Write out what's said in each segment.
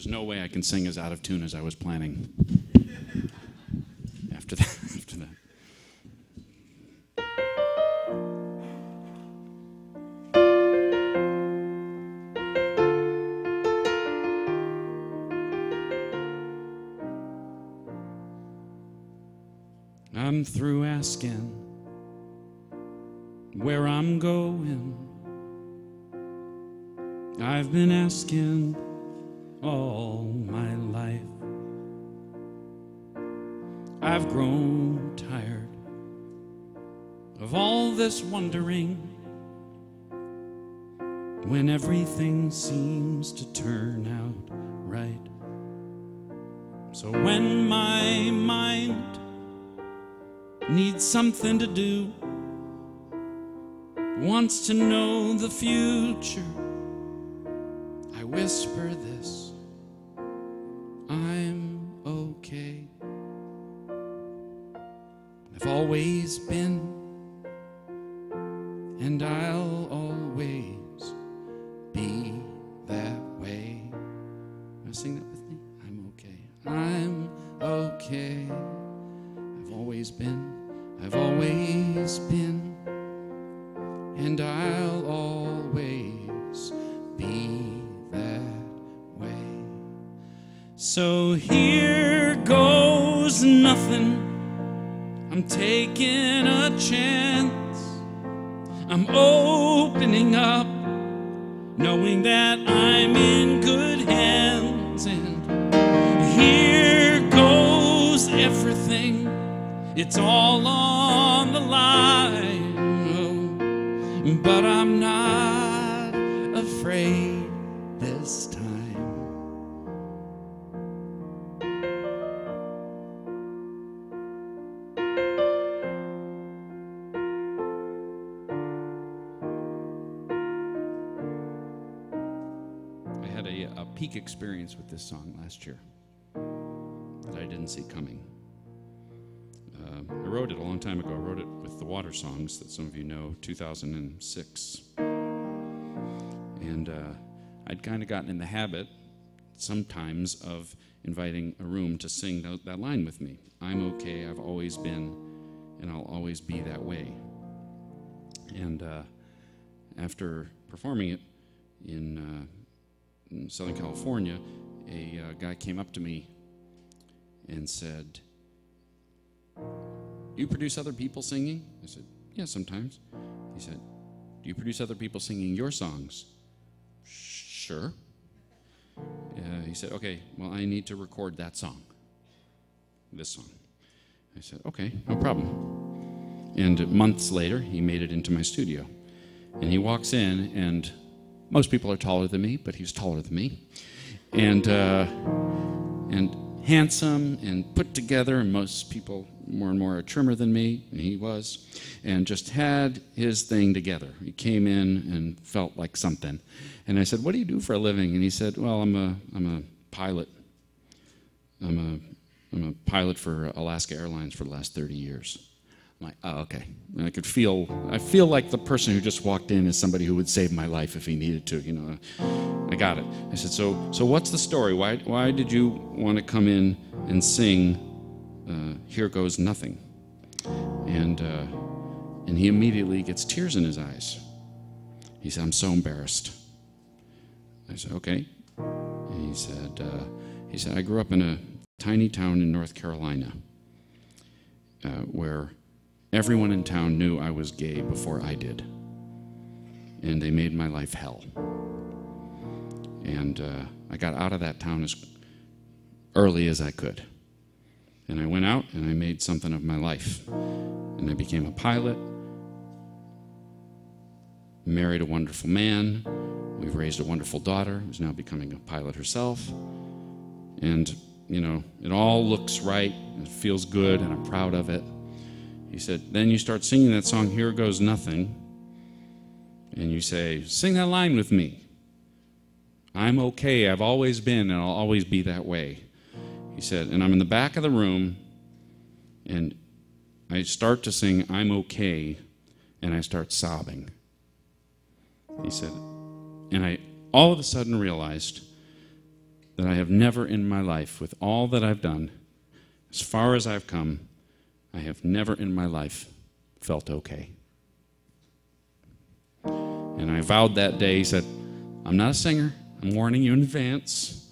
no way I can sing as out of tune as I was planning. After that. I'm through asking where I'm going. I've been asking all my life. I've grown tired of all this wondering when everything seems to turn out right. So when my mind needs something to do, wants to know the future, I whisper this: I'm okay. I've always been, and I'll always be that way. Wanna sing that with me? I'm okay. I'm okay. I've always been, I've always been, and I'll always be that way. So here goes nothing. I'm taking a chance. I'm opening up, knowing that I'm in good hands. And here goes everything. It's all on the line. Oh, but I'm not afraid this time. I had a peak experience with this song last year that I didn't see coming. I wrote it a long time ago. I wrote it with the Water Songs that some of you know, 2006. And I'd kind of gotten in the habit sometimes of inviting a room to sing that line with me. I'm okay, I've always been, and I'll always be that way. And after performing it in Southern California, a guy came up to me and said, "Do you produce other people singing?" I said, "Yeah, sometimes." He said, "Do you produce other people singing your songs?" "Sure." He said, "Okay, well, I need to record that song, this song." I said, "Okay, no problem." And months later, he made it into my studio. And he walks in, and most people are taller than me, but he's taller than me. And handsome and put together, and most people more and more are trimmer than me, and he was, and just had his thing together. He came in and felt like something. And I said, "What do you do for a living?" And he said, "Well, I'm a pilot. I'm a pilot for Alaska Airlines for the last 30 years. I'm like, "Oh, okay." And I feel like the person who just walked in is somebody who would save my life if he needed to, you know. I got it. I said, so what's the story? Why did you want to come in and sing Here Goes Nothing? And he immediately gets tears in his eyes. He said, "I'm so embarrassed." I said, "Okay." And he said, "I grew up in a tiny town in North Carolina where everyone in town knew I was gay before I did. And they made my life hell. And I got out of that town as early as I could. And I went out and I made something of my life. And I became a pilot, married a wonderful man. We've raised a wonderful daughter who's now becoming a pilot herself. And, you know, it all looks right. It feels good, and I'm proud of it." He said, "Then you start singing that song, Here Goes Nothing, and you say, 'Sing that line with me. I'm okay, I've always been, and I'll always be that way.'" He said, and I'm in the back of the room, and I start to sing, "I'm okay," and I start sobbing. He said, and I all of a sudden realized that I have never in my life, with all that I've done, as far as I've come, I have never in my life felt okay. And I vowed that day, he said, I'm not a singer, I'm warning you in advance,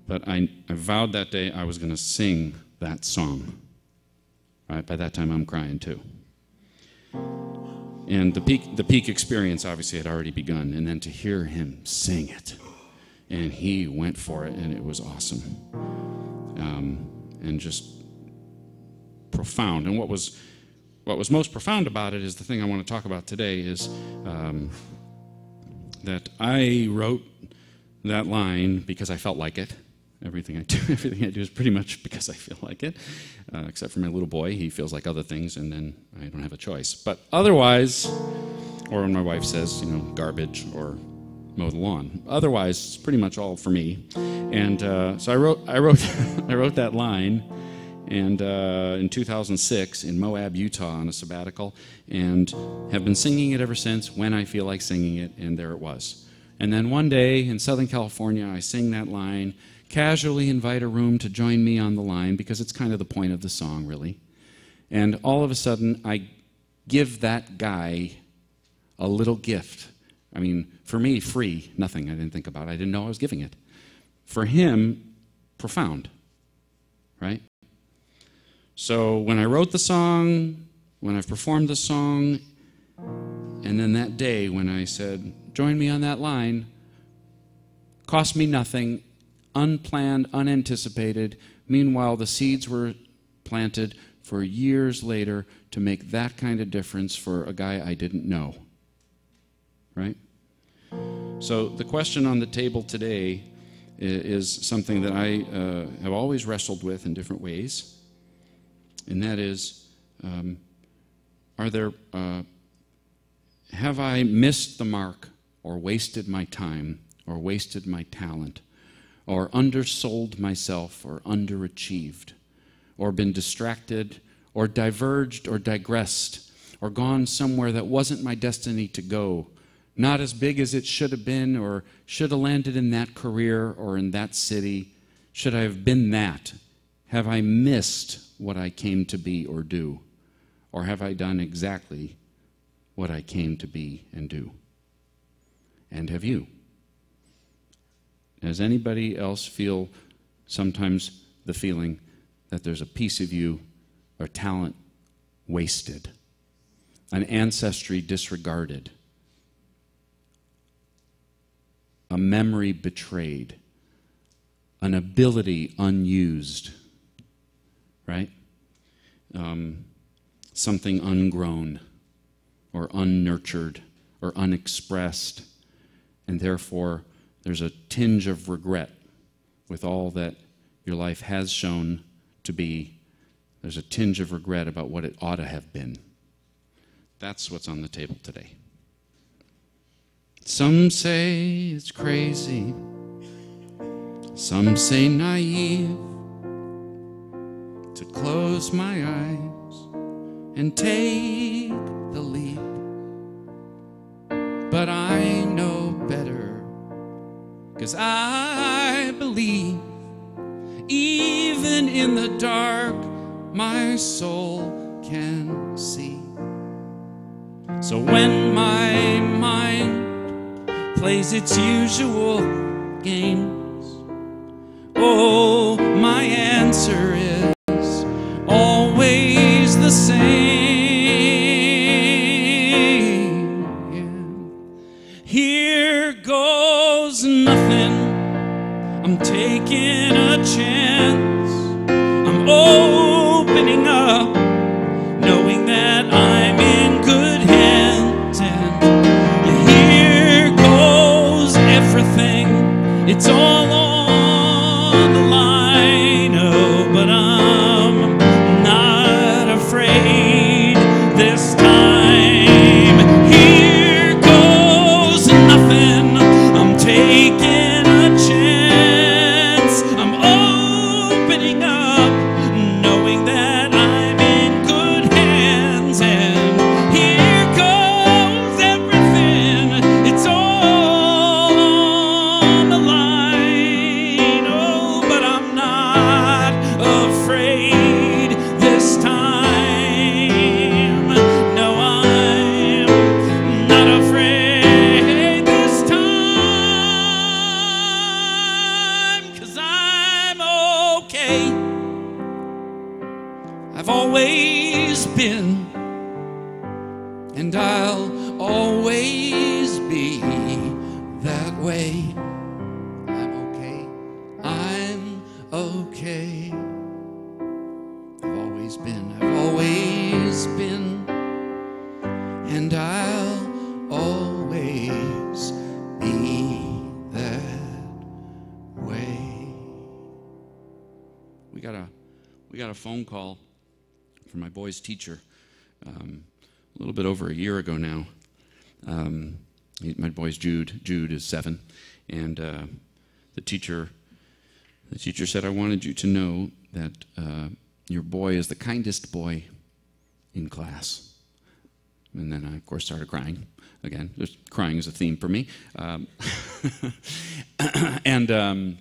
but I vowed that day I was going to sing that song. Right? By that time, I'm crying too. And the peak experience obviously had already begun, and then to hear him sing it, and he went for it, and it was awesome, and just profound. And what was most profound about it is the thing I want to talk about today is that I wrote that line because I felt like it. Everything I do is pretty much because I feel like it, except for my little boy. He feels like other things, and then I don't have a choice. But otherwise, or when my wife says, garbage or mow the lawn. Otherwise, it's pretty much all for me. And so I wrote that line, and in 2006 in Moab, Utah, on a sabbatical, and have been singing it ever since when I feel like singing it, and there it was. And then one day in Southern California, I sing that line, casually invite a room to join me on the line, because it's kind of the point of the song, really. And all of a sudden, I give that guy a little gift. I mean, for me, free, nothing I didn't think about. I didn't know I was giving it. For him, profound, right? So when I wrote the song, when I've performed the song, and then that day when I said, join me on that line, cost me nothing, unplanned, unanticipated. Meanwhile, the seeds were planted for years later to make that kind of difference for a guy I didn't know, right? So the question on the table today is something that I have always wrestled with in different ways, and that is, have I missed the mark, or wasted my time, or wasted my talent, or undersold myself, or underachieved, or been distracted, or diverged, or digressed, or gone somewhere that wasn't my destiny to go, not as big as it should have been, or should have landed in that career, or in that city? Should I have been that? Have I missed what I came to be or do? Or have I done exactly what I came to be and do? And have you? Does anybody else feel sometimes the feeling that there's a piece of you or talent wasted, an ancestry disregarded, a memory betrayed, an ability unused, right? Something ungrown or unnurtured or unexpressed, and therefore there's a tinge of regret with all that your life has shown to be. There's a tinge of regret about what it ought to have been. That's what's on the table today. Some say it's crazy. Some say naive to close my eyes and take the leap. But I know better, 'cause I believe even in the dark my soul can see. So when my mind plays its usual games, oh, my answer is always the same. Here goes nothing. I'm taking a chance. I'm opening up, knowing that I'm in good hands. And here goes everything. It's all on the line. Oh, but I'm not afraid this time. Here goes nothing. I'm taking a chance. I'm opening up, knowing that I'm in good hands. And here goes everything. It's all on the line. I've always been, and I'll always be that way. I'm okay. I'm okay. I've always been. I've always been, and I'll always be that way. We got a phone call from my boy's teacher a little bit over a year ago now. My boy's Jude. Jude is 7, and the teacher said, "I wanted you to know that your boy is the kindest boy in class." And then I, of course, started crying again. Just crying is a theme for me. And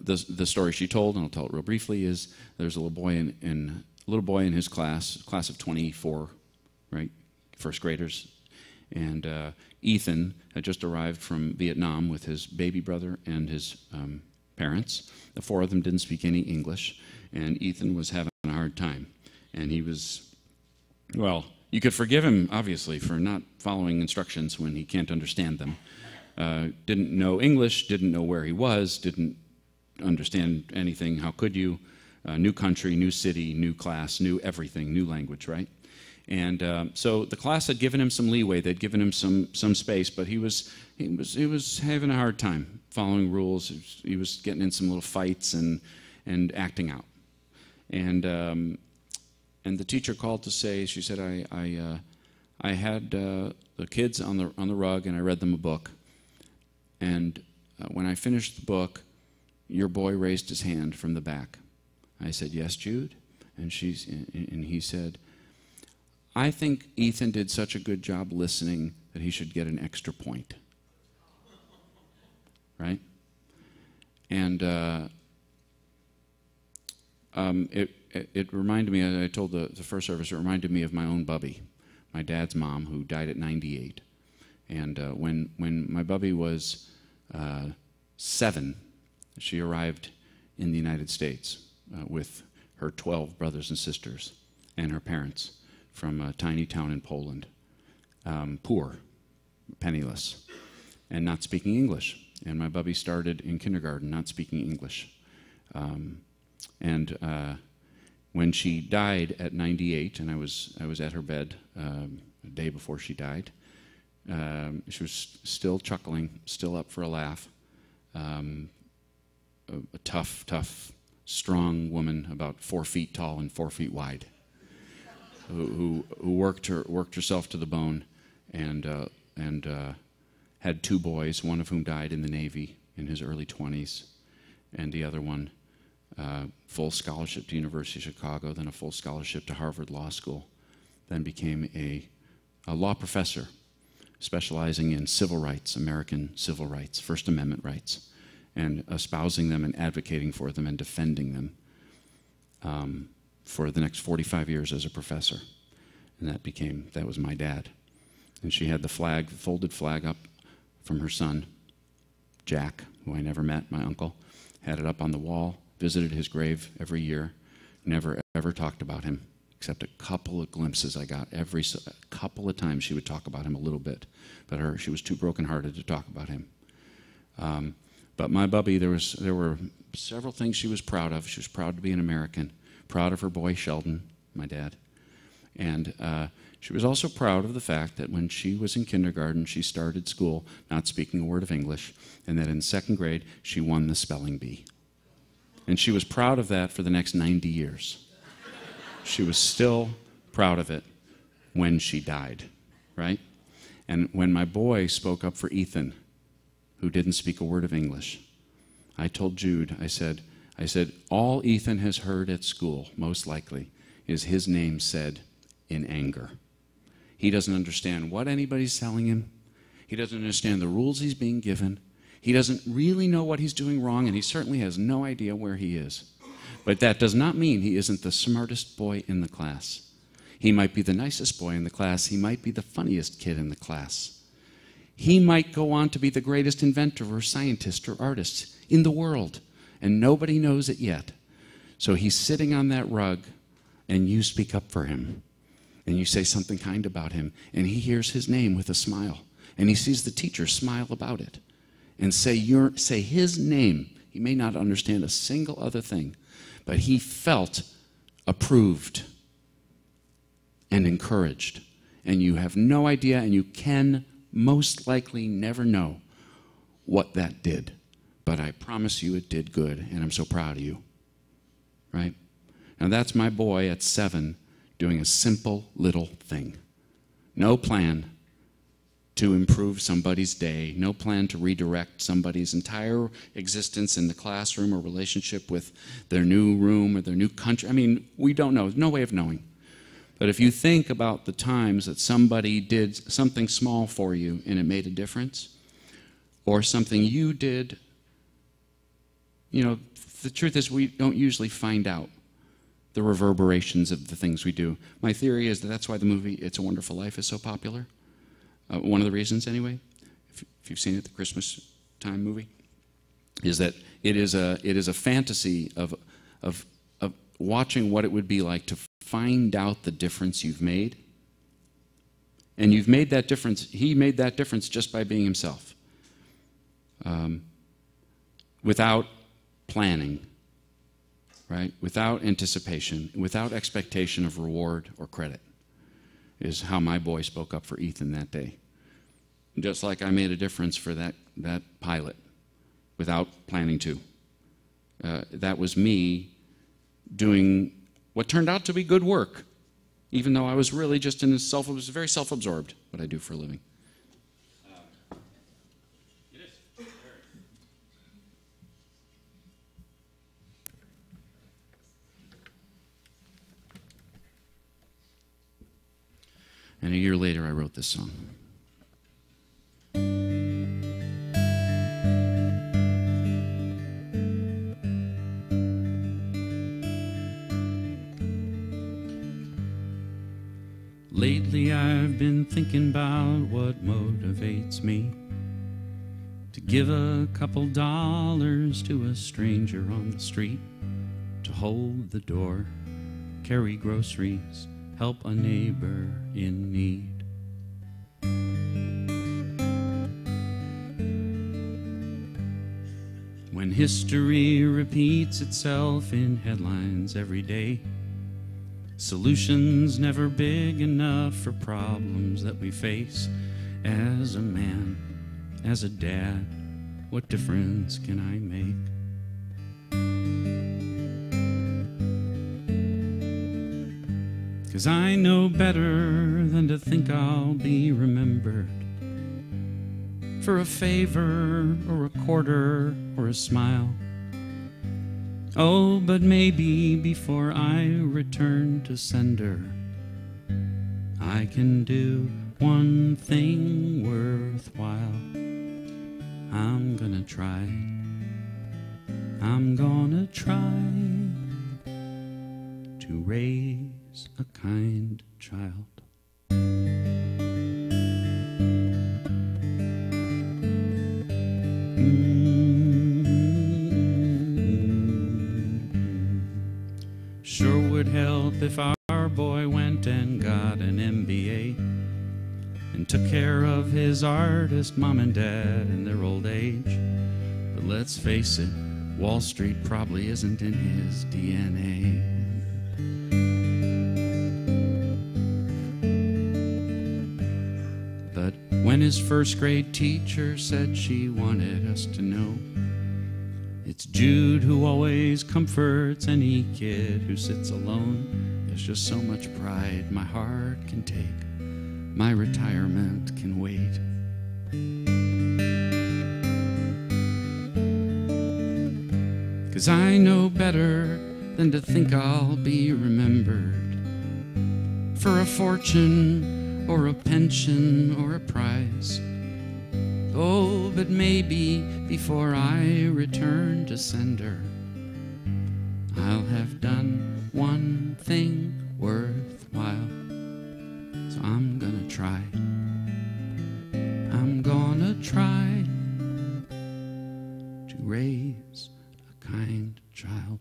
the story she told, and I'll tell it real briefly, is there's a little boy in his class of 24, right, first graders, and Ethan had just arrived from Vietnam with his baby brother and his parents. The 4 of them didn't speak any English, and Ethan was having a hard time. And he was, well, you could forgive him, obviously, for not following instructions when he can't understand them. Didn't know English, didn't know where he was, didn't understand anything. How could you? New country, new city, new class, new everything, new language, right? And so the class had given him some leeway. They'd given him some space, but he was having a hard time following rules. He was getting in some little fights and acting out. And the teacher called to say, she said, I had the kids on the rug, and I read them a book. And when I finished the book, your boy raised his hand from the back. I said, "Yes, Jude?" And he said, "I think Ethan did such a good job listening that he should get an extra point." Right? And it reminded me, I told the first service, it reminded me of my own Bubby, my dad's mom, who died at 98. And when my Bubby was 7, she arrived in the United States with her 12 brothers and sisters and her parents from a tiny town in Poland, poor, penniless, and not speaking English. And my Bubby started in kindergarten not speaking English. When she died at 98, and I was at her bed a day before she died, she was still chuckling, still up for a laugh. A tough, strong woman, about 4 feet tall and 4 feet wide, who worked herself to the bone, and had 2 boys, one of whom died in the Navy in his early 20s, and the other one full scholarship to University of Chicago, then a full scholarship to Harvard Law School, then became a law professor specializing in civil rights, American civil rights, First Amendment rights, and espousing them and advocating for them and defending them for the next 45 years as a professor. And that was my dad. And she had the flag, folded flag up from her son, Jack, who I never met, my uncle, had it up on the wall, visited his grave every year, never ever talked about him, except a couple of glimpses I got. A couple of times she would talk about him a little bit, but she was too brokenhearted to talk about him. But my Bubby, there were several things she was proud of. She was proud to be an American, proud of her boy Sheldon, my dad. And she was also proud of the fact that when she was in kindergarten, she started school not speaking a word of English, and that in 2nd grade, she won the spelling bee. And she was proud of that for the next 90 years. She was still proud of it when she died, right? And when my boy spoke up for Ethan, who didn't speak a word of English, I told Jude, I said, all Ethan has heard at school, most likely, is his name said in anger. He doesn't understand what anybody's telling him. He doesn't understand the rules he's being given. He doesn't really know what he's doing wrong, and he certainly has no idea where he is. But that does not mean he isn't the smartest boy in the class. He might be the nicest boy in the class. He might be the funniest kid in the class. He might go on to be the greatest inventor or scientist or artist in the world, and nobody knows it yet. So he's sitting on that rug and you speak up for him, and you say something kind about him, and he hears his name with a smile, and he sees the teacher smile about it, and say his name. He may not understand a single other thing, but he felt approved and encouraged. And you have no idea, and you can most likely never know what that did. But I promise you it did good, and I'm so proud of you. Right? Now that's my boy at 7 doing a simple little thing. No plan to improve somebody's day, no plan to redirect somebody's entire existence in the classroom or relationship with their new room or their new country. I mean, we don't know. There's no way of knowing. But if you think about the times that somebody did something small for you and it made a difference, or something you did, you know, the truth is we don't usually find out the reverberations of the things we do. My theory is that that's why the movie It's a Wonderful Life is so popular. One of the reasons, anyway, if you've seen it, the Christmas time movie, is that it is a fantasy of watching what it would be like to find out the difference you've made. And you've made that difference. He made that difference just by being himself, without planning, right? Without anticipation, without expectation of reward or credit, is how my boy spoke up for Ethan that day. Just like I made a difference for that pilot without planning to. That was me doing what turned out to be good work, even though I was really just was very self-absorbed, what I do for a living. And a year later, I wrote this song. Lately I've been thinking about what motivates me to give a couple dollars to a stranger on the street, to hold the door, carry groceries, help a neighbor in need. When history repeats itself in headlines every day, solutions never big enough for problems that we face. As a man, as a dad, what difference can I make? 'Cause I know better than to think I'll be remembered for a favor or a quarter or a smile. Oh, but maybe before I return to sender, I can do one thing worthwhile. I'm gonna try. I'm gonna try to raise a kind child. Sure would help if our boy went and got an MBA and took care of his artist mom and dad in their old age. But let's face it, Wall Street probably isn't in his DNA. But when his first grade teacher said she wanted us to know, it's Jude who always comforts any kid who sits alone. There's just so much pride my heart can take. My retirement can wait. 'Cause I know better than to think I'll be remembered for a fortune or a pension or a prize. Oh, but maybe before I return to sender, I'll have done one thing worthwhile. So I'm gonna try. I'm gonna try to raise a kind child.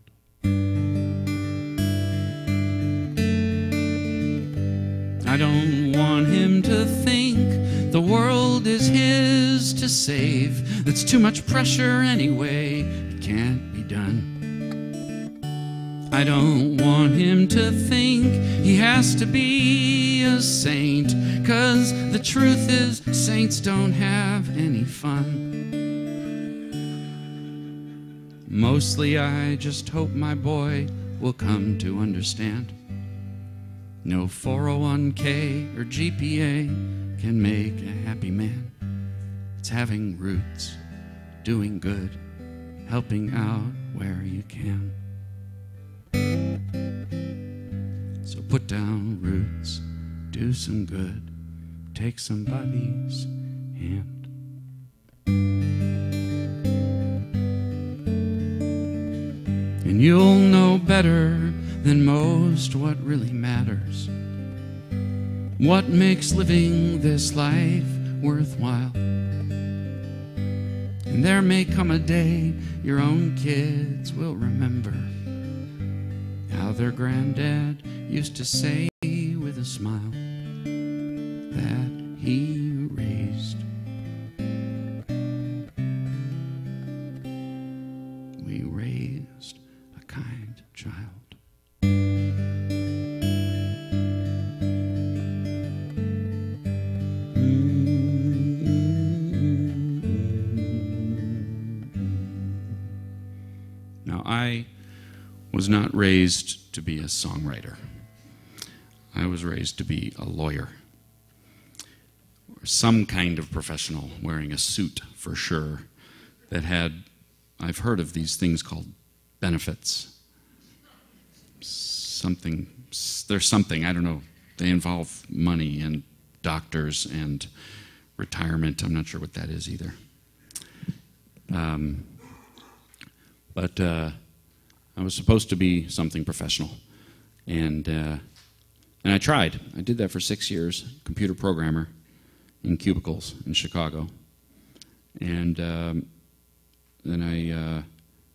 don't want him to think the world is his to save. That's too much pressure anyway, it can't be done. I don't want him to think he has to be a saint, 'cause the truth is saints don't have any fun. Mostly I just hope my boy will come to understand no 401k or GPA can make a happy man. It's having roots, doing good, helping out where you can. So put down roots, do some good, take somebody's hand. And you'll know better than most what really matters, what makes living this life worthwhile. And there may come a day your own kids will remember how their granddad used to say with a smile that he raised. We raised a kind child. Now, I was not raised to be a songwriter. I was raised to be a lawyer, or some kind of professional wearing a suit for sure that had, I've heard of these things called benefits. There's something, I don't know, they involve money and doctors and retirement. I'm not sure what that is either. But I was supposed to be something professional, and I tried. I did that for 6 years, computer programmer in cubicles in Chicago, and then I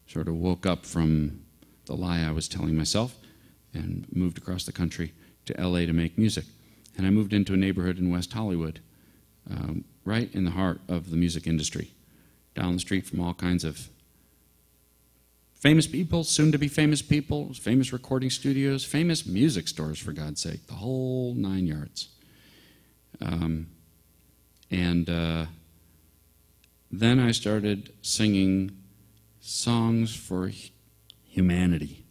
sort of woke up from the lie I was telling myself and moved across the country to LA to make music. And I moved into a neighborhood in West Hollywood, right in the heart of the music industry, down the street from all kinds of famous people, soon-to-be famous people, famous recording studios, famous music stores, for God's sake, the whole 9 yards. Then I started singing songs for humanity,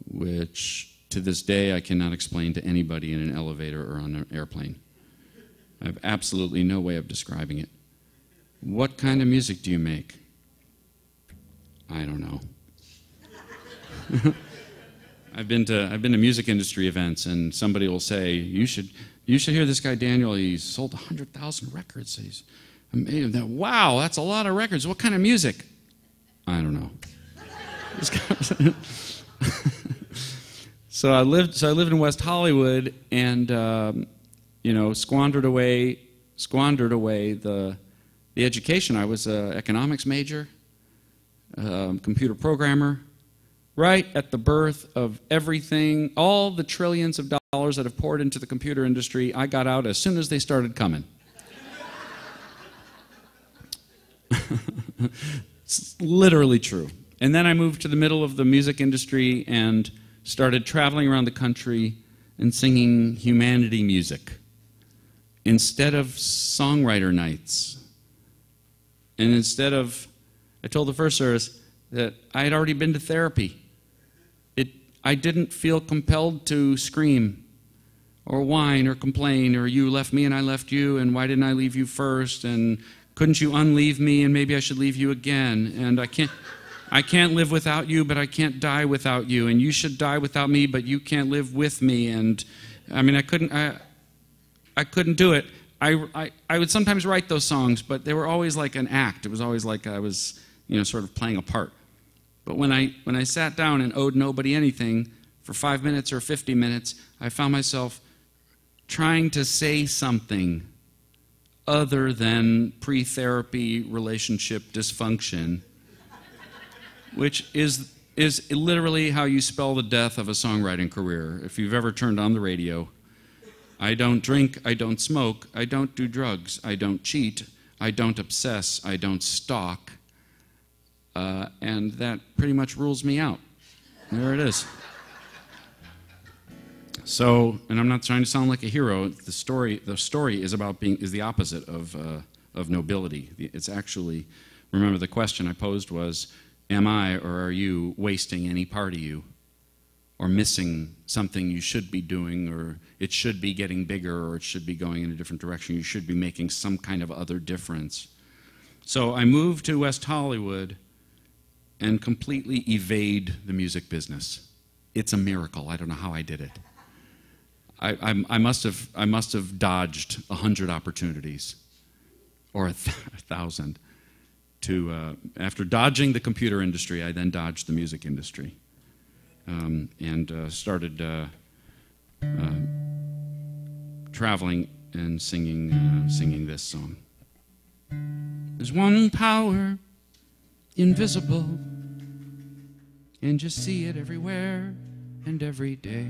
which to this day I cannot explain to anybody in an elevator or on an airplane. I have absolutely no way of describing it. What kind of music do you make? I don't know. I've been to music industry events, and somebody will say, you should hear this guy Daniel. He's sold 100,000 records. He's amazing. Wow, that's a lot of records. What kind of music? I don't know. So I lived in West Hollywood, and squandered away the education. I was an economics major. Computer programmer, right at the birth of everything, all the trillions of dollars that have poured into the computer industry, I got out as soon as they started coming. It's literally true. And then I moved to the middle of the music industry and started traveling around the country and singing humanity music instead of songwriter nights. And instead of, I told the first service that I had already been to therapy. I didn't feel compelled to scream or whine or complain or you left me and I left you and why didn't I leave you first and couldn't you unleave me and maybe I should leave you again and I can't live without you but I can't die without you and you should die without me but you can't live with me and I mean I couldn't do it. I would sometimes write those songs, but they were always like an act. It was always like I was, sort of playing a part. But when I sat down and owed nobody anything for 5 minutes or 50 minutes, I found myself trying to say something other than pre-therapy relationship dysfunction, which is literally how you spell the death of a songwriting career. If you've ever turned on the radio, I don't drink, I don't smoke, I don't do drugs, I don't cheat, I don't obsess, I don't stalk. And that pretty much rules me out. There it is. So, and I'm not trying to sound like a hero. The story is about is the opposite of nobility. It's actually, remember the question I posed was, am I or are you wasting any part of you? Or missing something you should be doing, or it should be getting bigger, or it should be going in a different direction. You should be making some kind of other difference. So I moved to West Hollywood and completely evade the music business. It's a miracle. I don't know how I did it. I must have dodged 100 opportunities, or 1,000. After dodging the computer industry, I then dodged the music industry. And started traveling and singing this song. There's one power, invisible, and you see it everywhere and every day.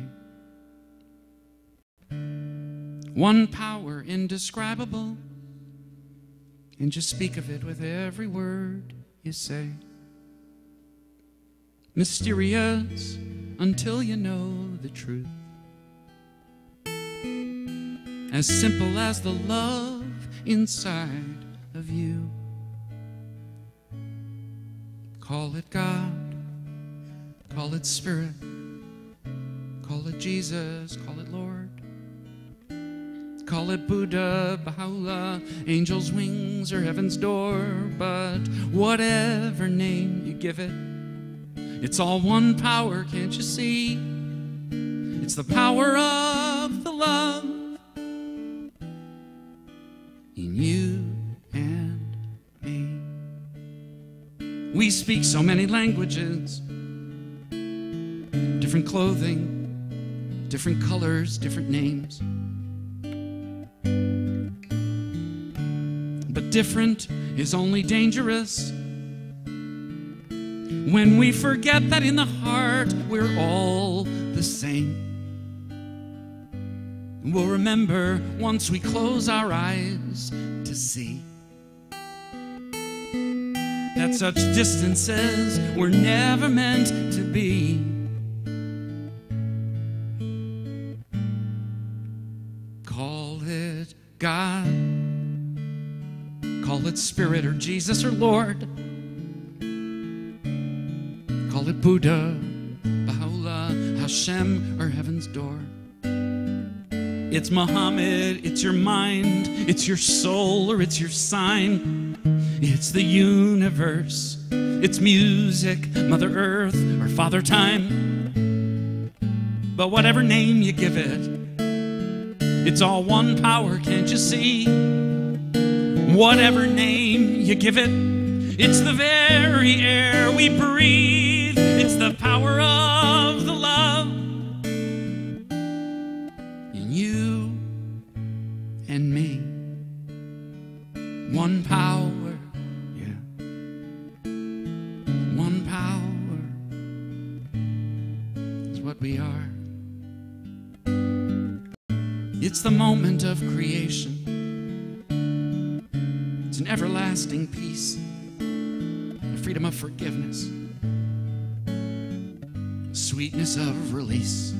One power, indescribable, and you speak of it with every word you say. Mysterious until you know the truth. As simple as the love inside of you. Call it God, call it Spirit, call it Jesus, call it Lord. Call it Buddha, Baha'u'llah, angel's wings or heaven's door. But whatever name you give it, it's all one power, can't you see? It's the power of the love in you and me. We speak so many languages, different clothing, different colors, different names. But different is only dangerous when we forget that in the heart we're all the same. We'll remember once we close our eyes to see that such distances were never meant to be. Call it God, call it Spirit or Jesus or Lord. Call it Buddha, Baha'u'llah, Hashem, or heaven's door. It's Muhammad, it's your mind, it's your soul, or it's your sign. It's the universe, it's music, Mother Earth, or Father Time. But whatever name you give it, it's all one power, can't you see? Whatever name you give it, it's the very air we breathe. It's the power of the love in you and me. One power, yeah. One power is what we are. It's the moment of creation. It's an everlasting peace, the freedom of forgiveness, sweetness of release.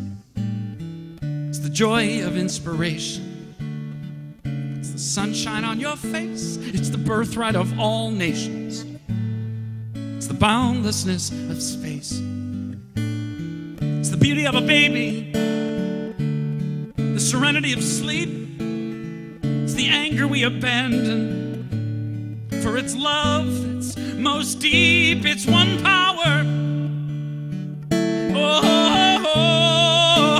It's the joy of inspiration. It's the sunshine on your face. It's the birthright of all nations. It's the boundlessness of space. It's the beauty of a baby, the serenity of sleep. It's the anger we abandon for its love, it's most deep. It's one power. Oh, oh, oh,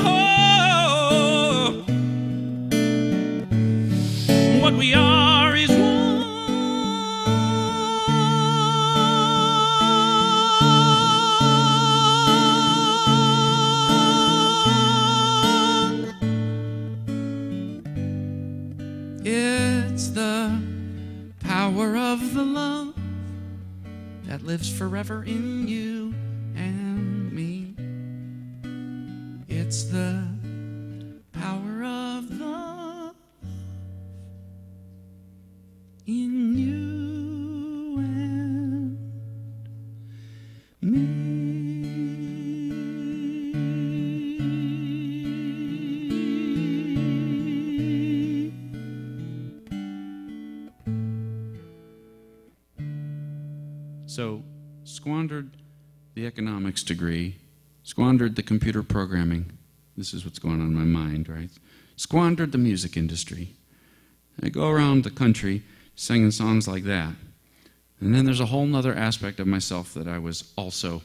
oh. What we are is one. It's the power of the love that lives forever in you and me. It's the power of the So, squandered the economics degree, squandered the computer programming. This is what's going on in my mind, right? Squandered the music industry. I go around the country singing songs like that. And then there's a whole other aspect of myself that I was also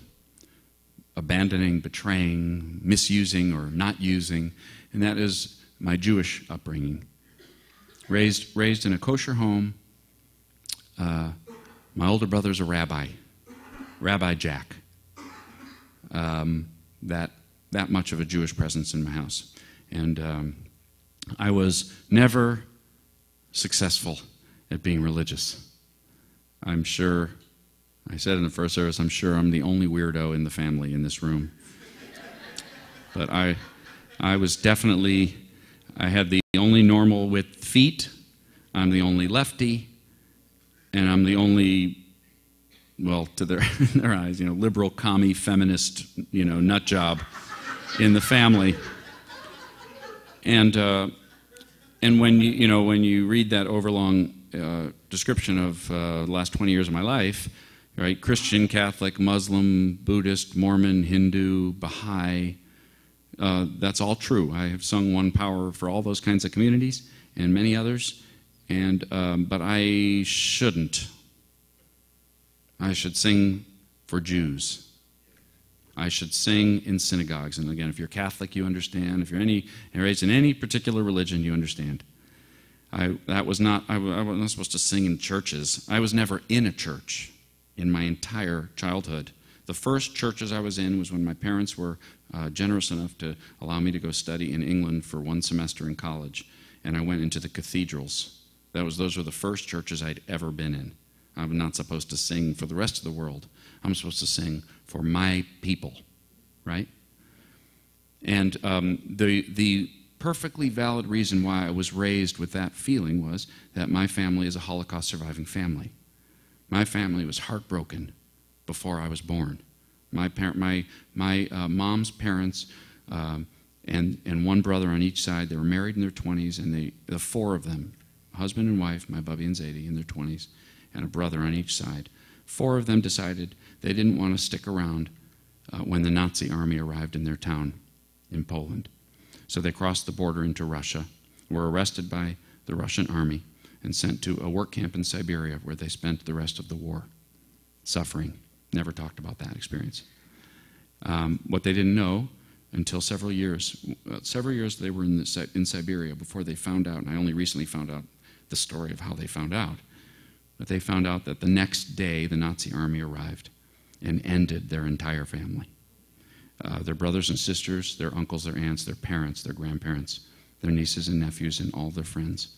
abandoning, betraying, misusing, or not using, and that is my Jewish upbringing. Raised in a kosher home. My older brother's a rabbi, Rabbi Jack. That much of a Jewish presence in my house. And I was never successful at being religious. I'm sure, I said in the first service, I'm sure I'm the only weirdo in the family in this room. But I was definitely, I had the only normal with feet, I'm the only lefty, and I'm the only, well, to their, in their eyes, liberal, commie, feminist, nut job in the family. And when you read that overlong description of the last 20 years of my life, right? Christian, Catholic, Muslim, Buddhist, Mormon, Hindu, Baha'i, that's all true. I have sung One Power for all those kinds of communities and many others. But I shouldn't. I should sing for Jews. I should sing in synagogues. And again, if you're Catholic, you understand. If you're raised in any particular religion, you understand. I was not supposed to sing in churches. I was never in a church in my entire childhood. The first churches I was in was when my parents were generous enough to allow me to go study in England for one semester in college. And I went into the cathedrals. Those were the first churches I'd ever been in. I'm not supposed to sing for the rest of the world. I'm supposed to sing for my people, right? And the perfectly valid reason why I was raised with that feeling was that my family is a Holocaust surviving family. My family was heartbroken before I was born. My mom's parents and one brother on each side, they were married in their 20s, and the four of them, husband and wife, my Bubby and Zadie, in their 20s, and a brother on each side. Four of them decided they didn't want to stick around when the Nazi army arrived in their town in Poland. So they crossed the border into Russia, were arrested by the Russian army, and sent to a work camp in Siberia where they spent the rest of the war suffering. Never talked about that experience. What they didn't know until several years they were in Siberia before they found out, and I only recently found out the story of how they found out, but they found out that the next day the Nazi army arrived and ended their entire family. Their brothers and sisters, their uncles, their aunts, their parents, their grandparents, their nieces and nephews, and all their friends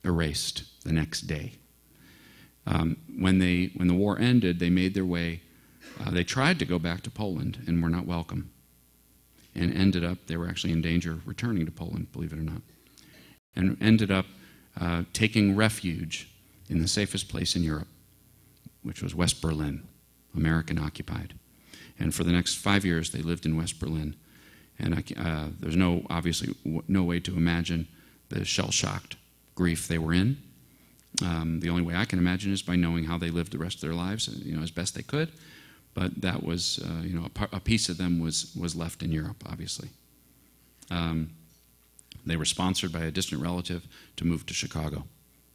erased the next day. When the war ended, they made their way. They tried to go back to Poland and were not welcome, and ended up, they were actually in danger of returning to Poland, believe it or not, and ended up taking refuge in the safest place in Europe, which was West Berlin, American occupied. And for the next 5 years, they lived in West Berlin. And there's obviously no way to imagine the shell-shocked grief they were in. The only way I can imagine is by knowing how they lived the rest of their lives, as best they could. But that was, a piece of them was left in Europe, obviously. They were sponsored by a distant relative to move to Chicago,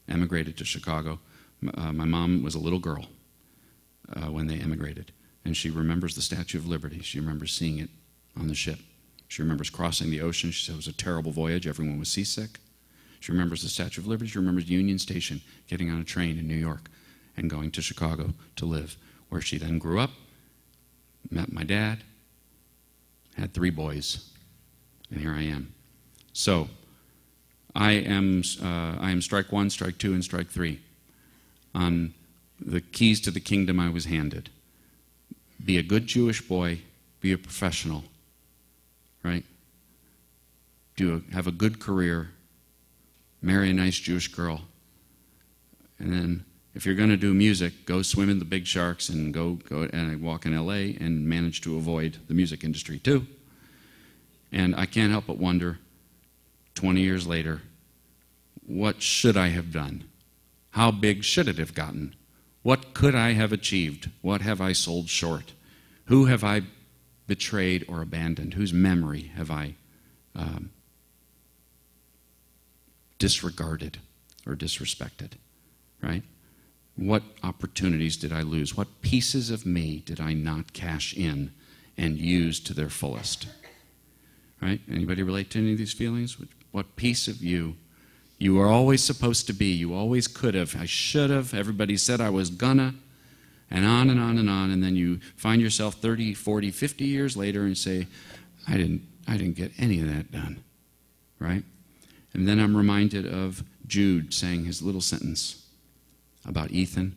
emigrated to Chicago. My mom was a little girl when they emigrated, and she remembers the Statue of Liberty. She remembers seeing it on the ship. She remembers crossing the ocean. She said it was a terrible voyage. Everyone was seasick. She remembers the Statue of Liberty. She remembers Union Station, getting on a train in New York and going to Chicago to live, where she then grew up, met my dad, had 3 boys, and here I am. So I am strike 1, strike 2, and strike 3 on the keys to the kingdom I was handed. Be a good Jewish boy, be a professional, right? Have a good career, marry a nice Jewish girl, and then If you're going to do music, go swim in the big sharks and go and I walk in LA and manage to avoid the music industry too. And I can't help but wonder, 20 years later, what should I have done? How big should it have gotten? What could I have achieved? What have I sold short? Who have I betrayed or abandoned? Whose memory have I disregarded or disrespected? Right? What opportunities did I lose? What pieces of me did I not cash in and use to their fullest? Right? Anybody relate to any of these feelings? What piece of you were always supposed to be, you always could have, I should have, everybody said I was gonna, and on and on and on, and then you find yourself 30, 40, 50 years later and say, I didn't get any of that done. Right? And then I'm reminded of Jude saying his little sentence about Ethan,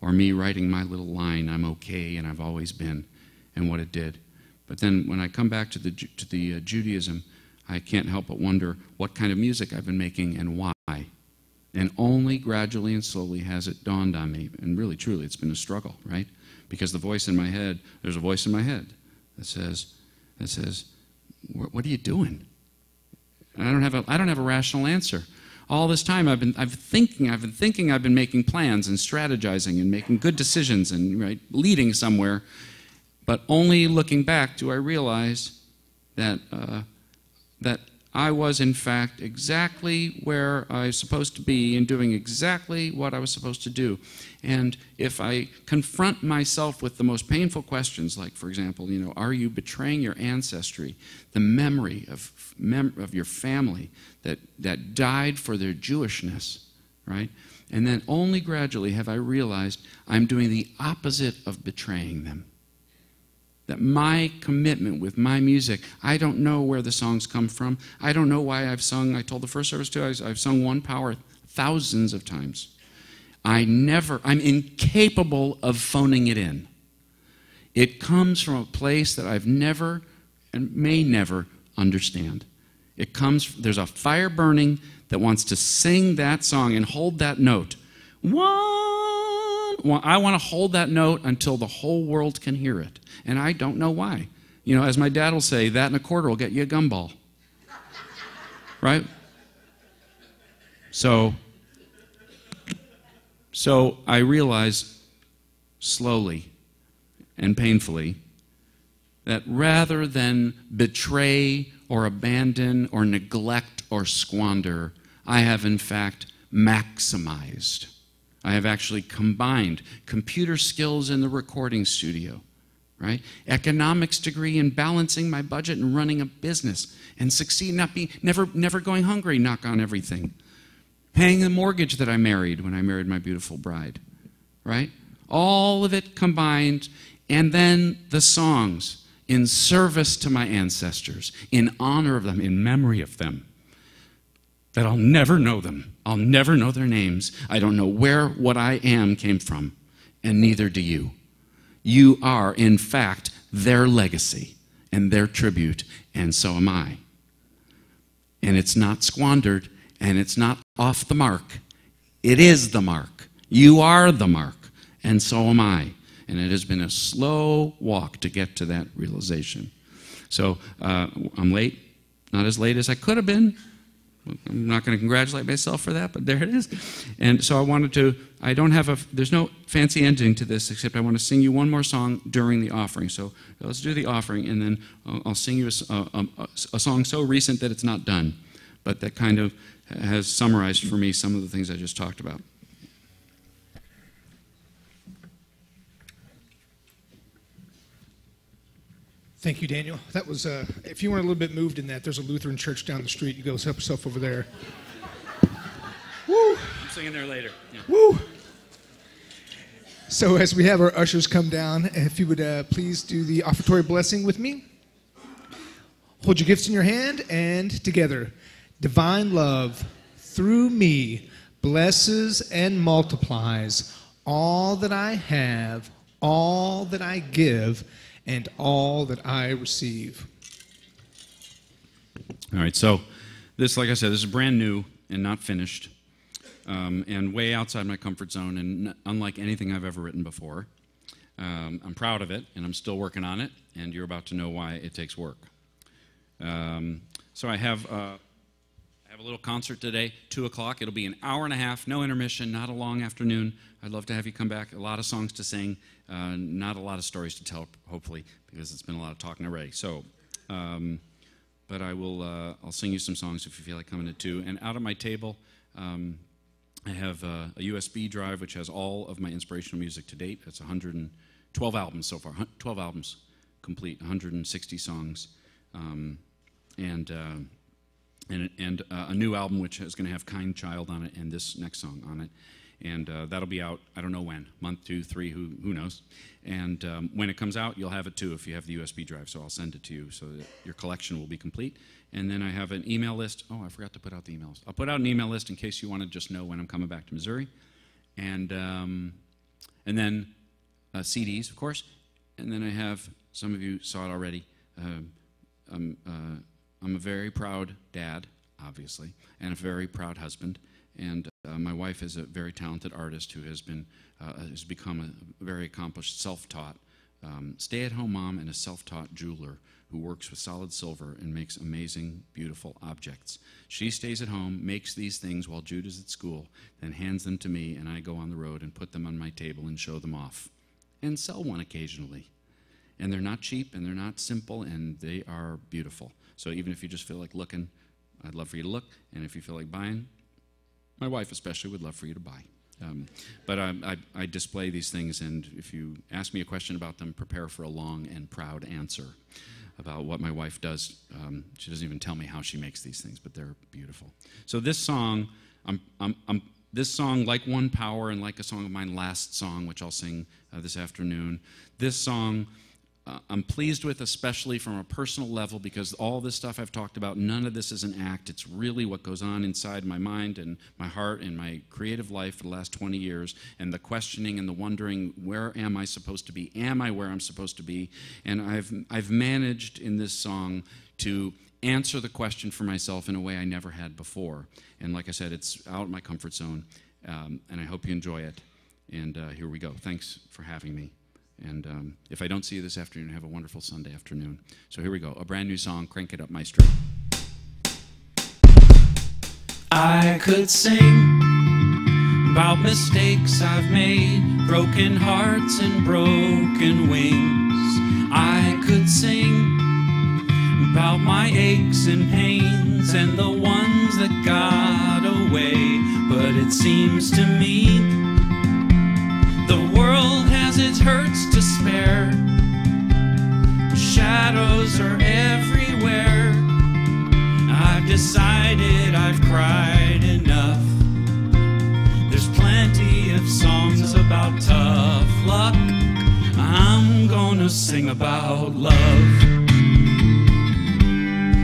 or me writing my little line, I'm okay and I've always been, and what it did. But then when I come back to the Judaism, I can't help but wonder what kind of music I've been making and why. And only gradually and slowly has it dawned on me, and really truly it's been a struggle, right? Because the voice in my head, there's a voice in my head that says, what are you doing? And I don't have a rational answer. All this time I've been thinking I've been making plans and strategizing and making good decisions and leading somewhere, but only looking back do I realize that that I was in fact exactly where I was supposed to be and doing exactly what I was supposed to do. And if I confront myself with the most painful questions, like for example, are you betraying your ancestry, the memory of your family that died for their Jewishness, right? And then only gradually have I realized I'm doing the opposite of betraying them. That my commitment with my music, I don't know where the songs come from. I don't know why I've sung, I told the first service too, I've sung One Power thousands of times. I'm incapable of phoning it in. It comes from a place that I've never and may never understand. There's a fire burning that wants to sing that song and hold that note. I want to hold that note until the whole world can hear it. And I don't know why. As my dad will say, that and a quarter will get you a gumball. Right? So I realize slowly and painfully that rather than betray or abandon or neglect or squander, I have in fact maximized. I have actually combined computer skills in the recording studio, right? Economics degree in balancing my budget and running a business and succeed, never going hungry, knock on everything. Paying the mortgage that I married when I married my beautiful bride, right? All of it combined, and then the songs in service to my ancestors, in honor of them, in memory of them. That I'll never know them. I'll never know their names. I don't know where what I am came from, and neither do you. You are, in fact, their legacy and their tribute, and so am I. And it's not squandered, and it's not off the mark. It is the mark. You are the mark, and so am I. And it has been a slow walk to get to that realization. So I'm late, not as late as I could have been. I'm not going to congratulate myself for that, but there it is. And so there's no fancy ending to this, except I want to sing you one more song during the offering. So let's do the offering, and then I'll sing you a song so recent that it's not done, but that kind of has summarized for me some of the things I just talked about. Thank you, Daniel. That was, if you weren't a little bit moved in that, there's a Lutheran church down the street. You go help yourself over there. Woo! I'm singing there later. Yeah. Woo! So as we have our ushers come down, if you would please do the offertory blessing with me. Hold your gifts in your hand, and together, divine love through me blesses and multiplies all that I have, all that I give, and all that I receive. All right, so this, like I said, this is brand new and not finished. and way outside my comfort zone, and unlike anything I've ever written before. I'm proud of it, and I'm still working on it, and you're about to know why it takes work. So I have a little concert today, 2 o'clock. It'll be an hour and a half, no intermission, not a long afternoon. I'd love to have you come back. A lot of songs to sing, not a lot of stories to tell, hopefully, because it's been a lot of talking already. So, but I'll sing you some songs if you feel like coming at 2. And out at my table, I have a USB drive which has all of my inspirational music to date. It's 112 albums so far, 12 albums complete, 160 songs, and a new album which is going to have Kind Child on it and this next song on it. And that'll be out, I don't know when, month, 2, 3, who knows. And when it comes out, you'll have it too if you have the USB drive, so I'll send it to you so that your collection will be complete. And then I have an email list. Oh, I forgot to put out the emails. I'll put out an email list in case you want to just know when I'm coming back to Missouri. And then CDs, of course. And then I have, some of you saw it already, I'm a very proud dad, obviously, and a very proud husband. And my wife is a very talented artist who has become a very accomplished, self-taught stay-at-home mom and a self-taught jeweler who works with solid silver and makes amazing, beautiful objects. She stays at home, makes these things while Jude is at school, then hands them to me, and I go on the road and put them on my table and show them off, and sell one occasionally. And they're not cheap, and they're not simple, and they are beautiful. So even if you just feel like looking, I'd love for you to look, and if you feel like buying, my wife especially would love for you to buy. But I display these things, and if you ask me a question about them, prepare for a long and proud answer about what my wife does. She doesn't even tell me how she makes these things, but they're beautiful. So this song, this song, like One Power and like a song of mine, Last Song, which I'll sing this afternoon, this song I'm pleased with, especially from a personal level, because all this stuff I've talked about, none of this is an act. It's really what goes on inside my mind and my heart and my creative life for the last 20 years, and the questioning and the wondering, where am I supposed to be? Am I where I'm supposed to be? And I've managed in this song to answer the question for myself in a way I never had before. And like I said, it's out of my comfort zone, and I hope you enjoy it. And here we go. Thanks for having me. And if I don't see you this afternoon, have a wonderful Sunday afternoon. So here we go. A brand new song, Crank It Up, Maestro. I could sing about mistakes I've made, broken hearts and broken wings. I could sing about my aches and pains and the ones that got away. But it seems to me the world has its hurts to spare. Shadows are everywhere. I've decided I've cried enough. There's plenty of songs about tough luck. I'm gonna sing about love.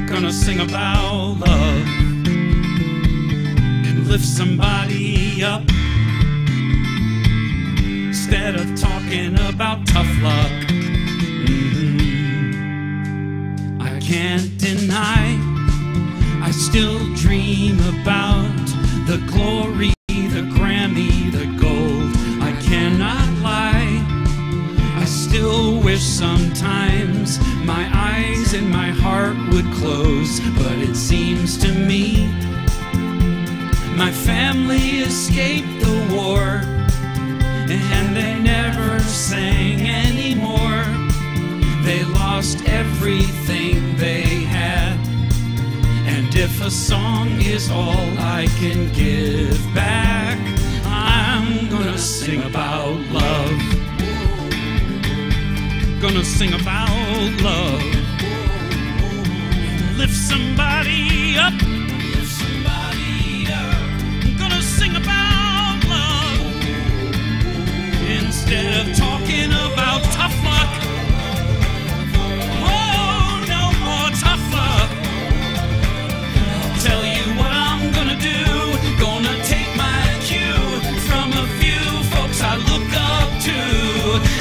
Gonna sing about love and lift somebody up instead of talking about tough luck. I can't deny I still dream about the glory, the Grammy, the gold. I cannot lie, I still wish sometimes my eyes and my heart would close. But it seems to me my family escaped the war, and they never sang anymore. They lost everything they had. And if a song is all I can give back, I'm gonna sing about love. Gonna sing about love. Lift somebody up. Lift somebody up. Gonna sing about love instead of talking about tough luck. Oh, no more tough luck. I'll tell you what I'm gonna do. Gonna take my cue from a few folks I look up to.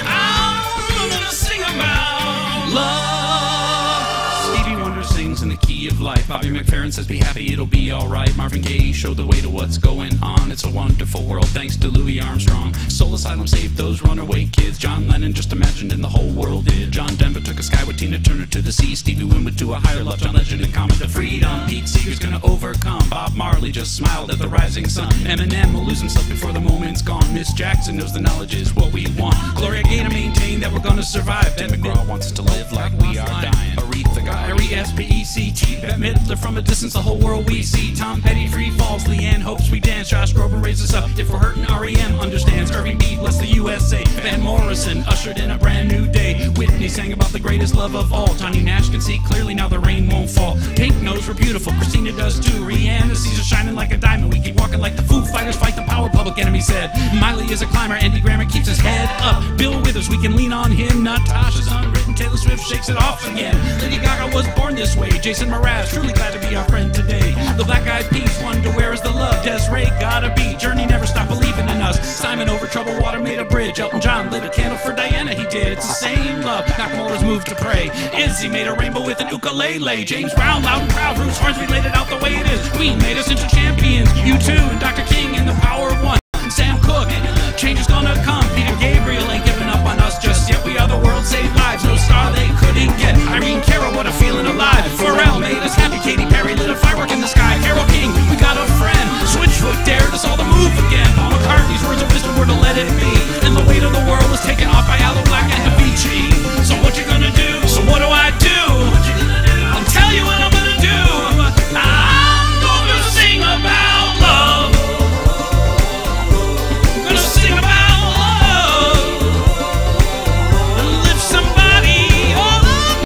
I'm gonna sing about love. Stevie Wonder sings in the key of life. Bobby McFerrin says be happy, it'll be alright. Marvin Gaye showed the way to what's going on. It's a wonderful world thanks to Louis Armstrong. Soul Asylum saved those runaway kids. John Lennon just imagined and the whole world did. John Denver took a sky with Tina Turner to the sea. Stevie Winwood to a higher love. John Legend and Comet to freedom. Pete Seeger's gonna overcome. Bob Marley just smiled at the rising sun. Eminem will lose himself before the moment's gone. Miss Jackson knows the knowledge is what we want. Gloria Gaynor maintained that we're gonna survive. Dan McGraw wants us to live like we are dying. Aretha Guy, R-E-S-P-E-C-T. Bette Midler from a distance, the whole world we see. Tom Petty free falls. Leanne hopes we dance. Josh Groban raises us up. If we're hurting, R.E.M. understands. Irving B bless the USA. Van Morrison ushered in a brand new day. Whitney sang about the greatest love of all. Tony Nash can see clearly now the rain won't fall. Pink knows we're beautiful. Christina does too. Rihanna sees us shining like a diamond. We keep walking like the Foo Fighters fight the power. Public Enemy said. Miley is a climber. Andy Grammer keeps his head up. Bill Withers, we can lean on him. Natasha's unwritten. Taylor Swift shakes it off again. Lady Gaga was born this way. Jason Mraz, truly glad to be our friend today. The Black Eyed Peas, Wonder Where is the Love? Desiree gotta be. Journey never stopped believing in us. Simon over troubled water made a bridge. Elton John lit a candle for Diana, he did. It's the same love. Nakamura's moved to pray. Izzy made a rainbow with an ukulele. James Brown, loud and proud. Bruce Hornsby laid it out the way it is. Queen made us into champions. U2 and Dr. King and the power of one. Sam Cooke, change is gonna come. Peter Gabriel ain't giving up on us just yet. We are the world, save lives.